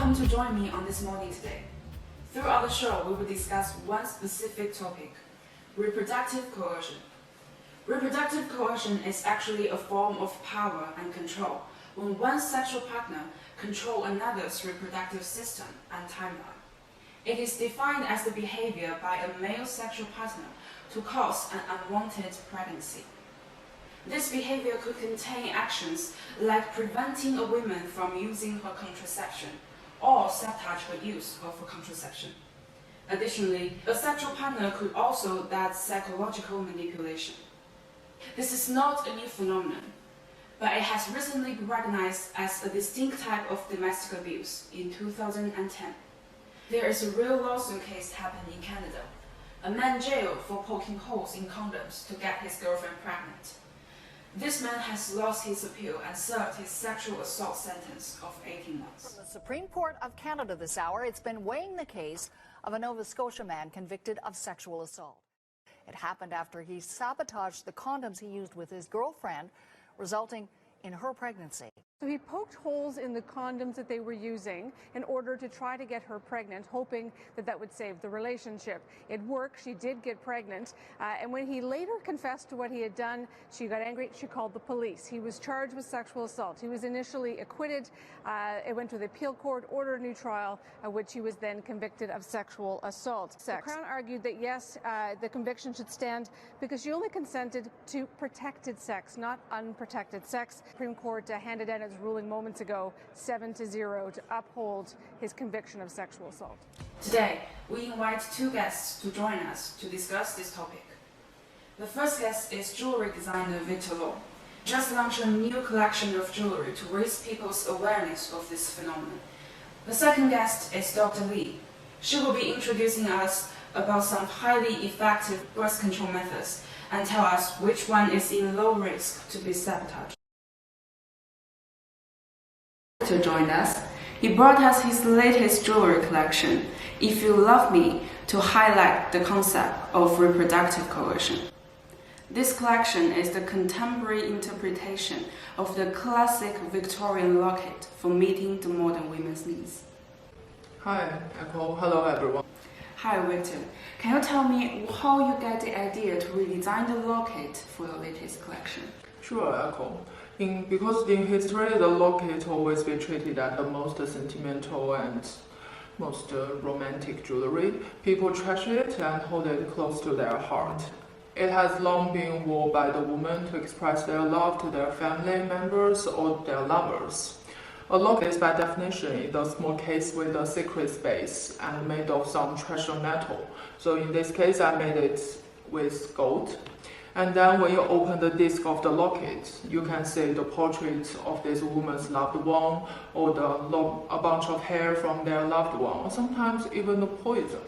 welcome to join me on this morning today. Throughout the show, we will discuss one specific topic: reproductive coercion. Reproductive coercion is actually a form of power and control when one sexual partner controls another's reproductive system and timeline. It is defined as the behavior by a male sexual partner to cause an unwanted pregnancy. This behavior could contain actions like preventing a woman from using her contraception or sabotage her use of her contraception. Additionally, a sexual partner could also do psychological manipulation. This is not a new phenomenon, but it has recently been recognized as a distinct type of domestic abuse in 2010. There is a real lawsuit case happening in Canada. A man jailed for poking holes in condoms to get his girlfriend pregnant. This man has lost his appeal and served his sexual assault sentence of 18 months. From the Supreme Court of Canada this hour, it's been weighing the case of a Nova Scotia man convicted of sexual assault. It happened after he sabotaged the condoms he used with his girlfriend, resulting in her pregnancy. So he poked holes in the condoms that they were using in order to try to get her pregnant, hoping that that would save the relationship. It worked. She did get pregnant. And when he later confessed to what he had done, she got angry. She called the police. He was charged with sexual assault. He was initially acquitted. It went to the appeal court, ordered a new trial, which he was then convicted of sexual assault. The Crown argued that, yes, the conviction should stand because she only consented to protected sex, not unprotected sex. The Supreme Court handed down its ruling moments ago, 7-0, to uphold his conviction of sexual assault. Today, we invite two guests to join us to discuss this topic. The first guest is jewelry designer Victor Law. Just launched a new collection of jewelry to raise people's awareness of this phenomenon. The second guest is Dr. Lee. She will be introducing us about some highly effective birth control methods and tell us which one is in low risk to be sabotaged. To join us, he brought us his latest jewelry collection, If You Love Me, to highlight the concept of reproductive coercion. This collection is the contemporary interpretation of the classic Victorian locket for meeting the modern women's needs. Hi, Echo. Hello, everyone. Hi, Victor. Can you tell me how you get the idea to redesign the locket for your latest collection? Sure, Echo. Because in history, the locket always been treated as the most sentimental and most romantic jewelry. People treasure it and hold it close to their heart. It has long been worn by the women to express their love to their family members or their lovers. A locket is by definition a small case with a secret space and made of some treasure metal. So in this case, I made it with gold. And then when you open the disc of the locket, you can see the portrait of this woman's loved one, or a bunch of hair from their loved one, or sometimes even the poison.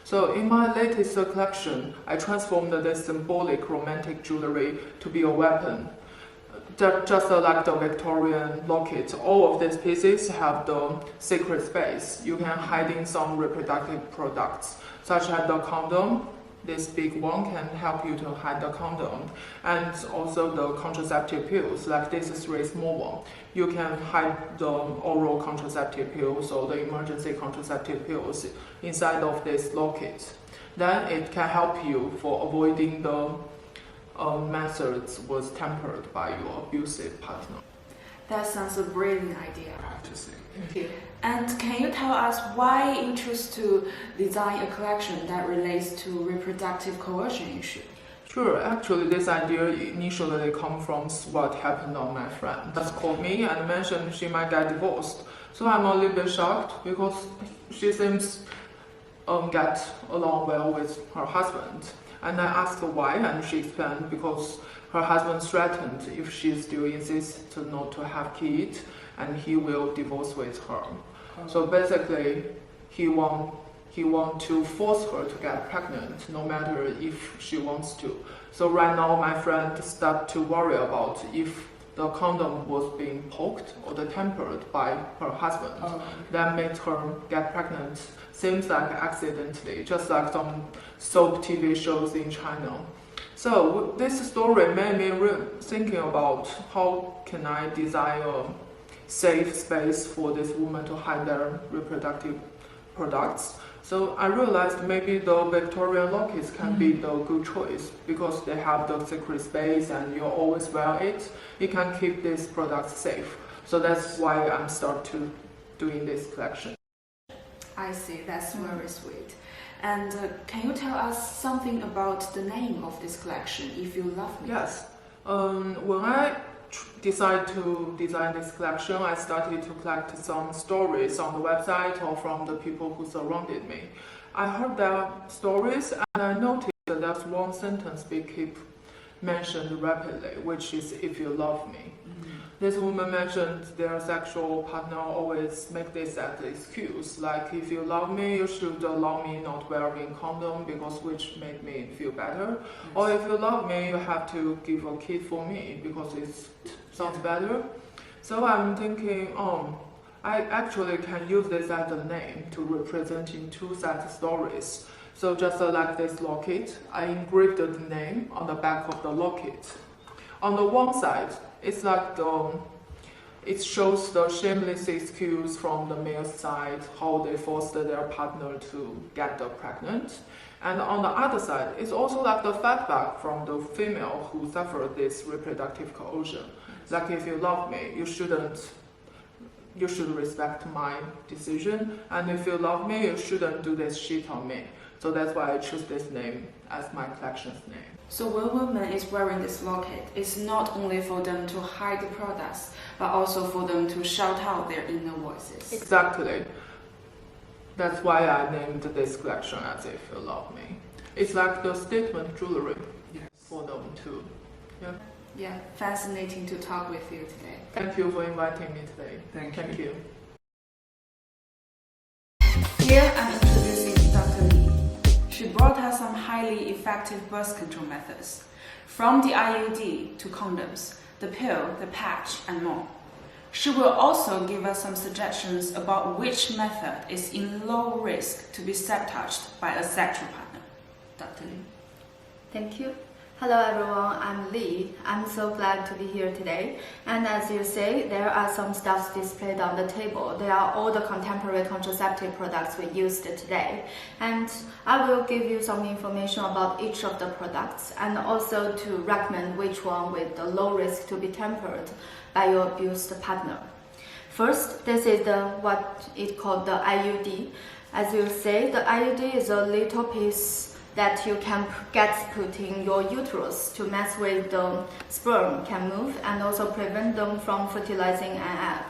So in my latest collection, I transformed this symbolic romantic jewelry to be a weapon. Just like the Victorian locket, all of these pieces have the secret space. You can hide in some reproductive products, such as the condom. This big one can help you to hide the condom, and also the contraceptive pills, like this is a small one. You can hide the oral contraceptive pills or the emergency contraceptive pills inside of this locket. Then it can help you for avoiding the methods was tempered by your abusive partner. That sounds a brilliant idea. I have to say. Thank you. And can you tell us why you choose to design a collection that relates to reproductive coercion issue? Sure, actually this idea initially comes from what happened on my friend. Just called me and mentioned she might get divorced. So I'm a little bit shocked because she seems get along well with her husband. And I asked her why, and she explained because her husband threatened if she still insists not to have kids, and he will divorce with her. So basically, he want to force her to get pregnant, no matter if she wants to. So right now, my friend started to worry about if the condom was being poked or tempered by her husband. That made her get pregnant. Seems like accidentally, just like some soap TV shows in China. So this story made me thinking about how can I design a safe space for this woman to hide their reproductive products. So I realized maybe the Victorian lockets can be the good choice because they have the secret space and you always wear it. You can keep these products safe. So that's why I'm start to doing this collection. I see, that's very sweet. And can you tell us something about the name of this collection, If You Love Me? Yes. When I decided to design this collection, I started to collect some stories on the website or from the people who surrounded me. I heard their stories and I noticed that there's one sentence they keep mentioned rapidly, which is "If you love me." This woman mentioned their sexual partner always make this as an excuse, like if you love me, you should allow me not wearing condom because which made me feel better. Or if you love me, you have to give a kid for me because it sounds better. So I'm thinking, I actually can use this as a name to represent in two sad stories. So just like this locket, I engraved the name on the back of the locket. On the one side, it's like it shows the shameless excuse from the male side, how they forced their partner to get pregnant. And on the other side, it's also like the feedback from the female who suffered this reproductive coercion. Like if you love me, you should respect my decision. And if you love me, you shouldn't do this shit on me. So that's why I choose this name as my collection's name. So when a woman is wearing this locket, it's not only for them to hide the products, but also for them to shout out their inner voices. Exactly. That's why I named this collection as If You Love Me. It's like the statement jewelry for them too. Yeah, fascinating to talk with you today. Thank you for inviting me today. Thank you. Here I'm introducing Dr. Li. She brought us some highly effective birth control methods, from the IUD to condoms, the pill, the patch, and more. She will also give us some suggestions about which method is in low risk to be sabotaged by a sexual partner. Dr. Li. Thank you. Hello everyone, I'm Li. I'm so glad to be here today. And as you say, there are some stuffs displayed on the table. They are all the contemporary contraceptive products we used today. And I will give you some information about each of the products and also to recommend which one with the low risk to be tempered by your abused partner. First, this is what is called the IUD. As you say, the IUD is a little piece that you can get put in your uterus to mess with the sperm can move and also prevent them from fertilizing an egg.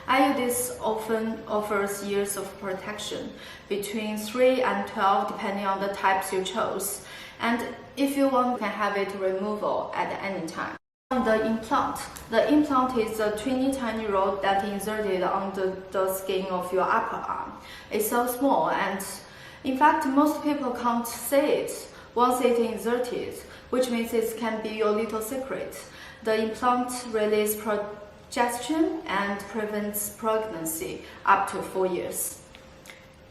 IUDs often offers years of protection, between 3 and 12 depending on the types you chose. And if you want, you can have it removal at any time. The implant is a tiny rod that inserted under the skin of your upper arm. It's so small and in fact, most people can't see it once it's inserted, which means it can be your little secret. The implant releases progesterone and prevents pregnancy up to 4 years.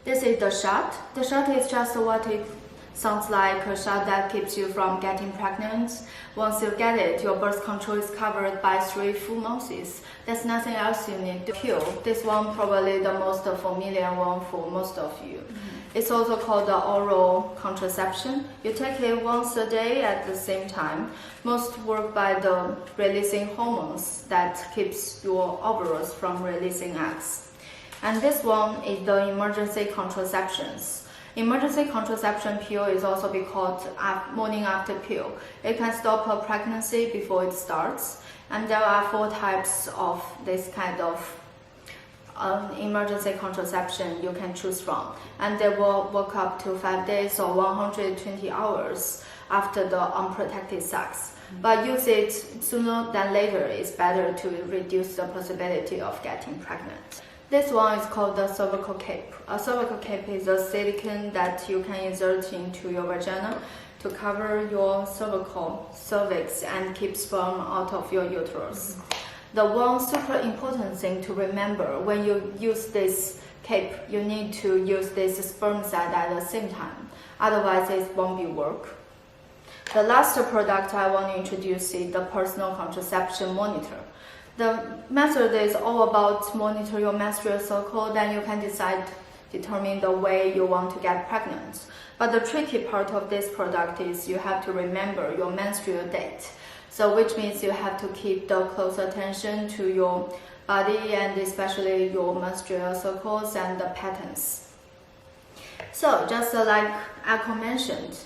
This is the shot. The shot is just what it sounds like, a shot that keeps you from getting pregnant. Once you get it, your birth control is covered by 3 full months. There's nothing else you need to pill. This one probably the most familiar one for most of you. It's also called the oral contraception. You take it once a day at the same time. Most work by the releasing hormones that keeps your ovaries from releasing eggs. And this one is the emergency contraceptions. Emergency contraception pill is also called morning after pill. It can stop a pregnancy before it starts. And there are 4 types of this kind of emergency contraception you can choose from, and they will work up to 5 days or 120 hours after the unprotected sex. But use it sooner than later is better to reduce the possibility of getting pregnant. This one is called the cervical cape. A cervical cape is a silicone that you can insert into your vagina to cover your cervix and keep sperm out of your uterus. The one super important thing to remember when you use this cape, you need to use this spermicide at the same time. Otherwise, it won't work. The last product I want to introduce is the personal contraception monitor. The method is all about monitor your menstrual cycle, then you can determine the way you want to get pregnant. But the tricky part of this product is you have to remember your menstrual date. So which means you have to keep the close attention to your body and especially your menstrual cycles and the patterns. So just like Echo mentioned,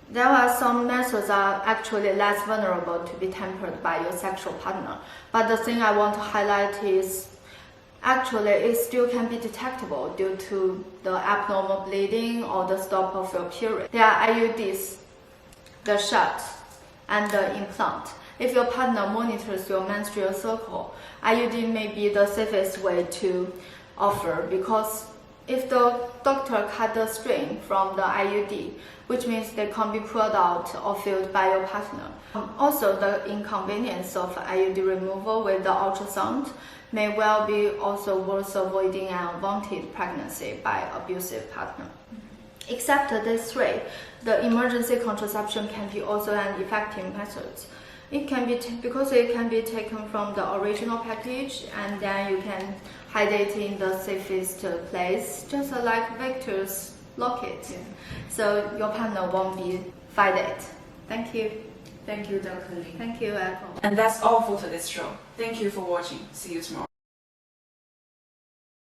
there are some methods are actually less vulnerable to be tampered by your sexual partner. But the thing I want to highlight is actually it still can be detectable due to the abnormal bleeding or the stop of your period. There are IUDs, the shot, and the implant. If your partner monitors your menstrual cycle, IUD may be the safest way to offer, because if the doctor cut the string from the IUD, which means they can't be pulled out or filled by your partner. Also, the inconvenience of IUD removal with the ultrasound may well be also worth avoiding an unwanted pregnancy by abusive partner. Except these three, the emergency contraception can be also an effective method. It can be because it can be taken from the original package, and then you can hide it in the safest place, just like Victor's locket. Yeah. So your partner won't be find it. Thank you. Thank you, Dr. Li. Thank you, Echo. And that's all for today's show. Thank you for watching. See you tomorrow.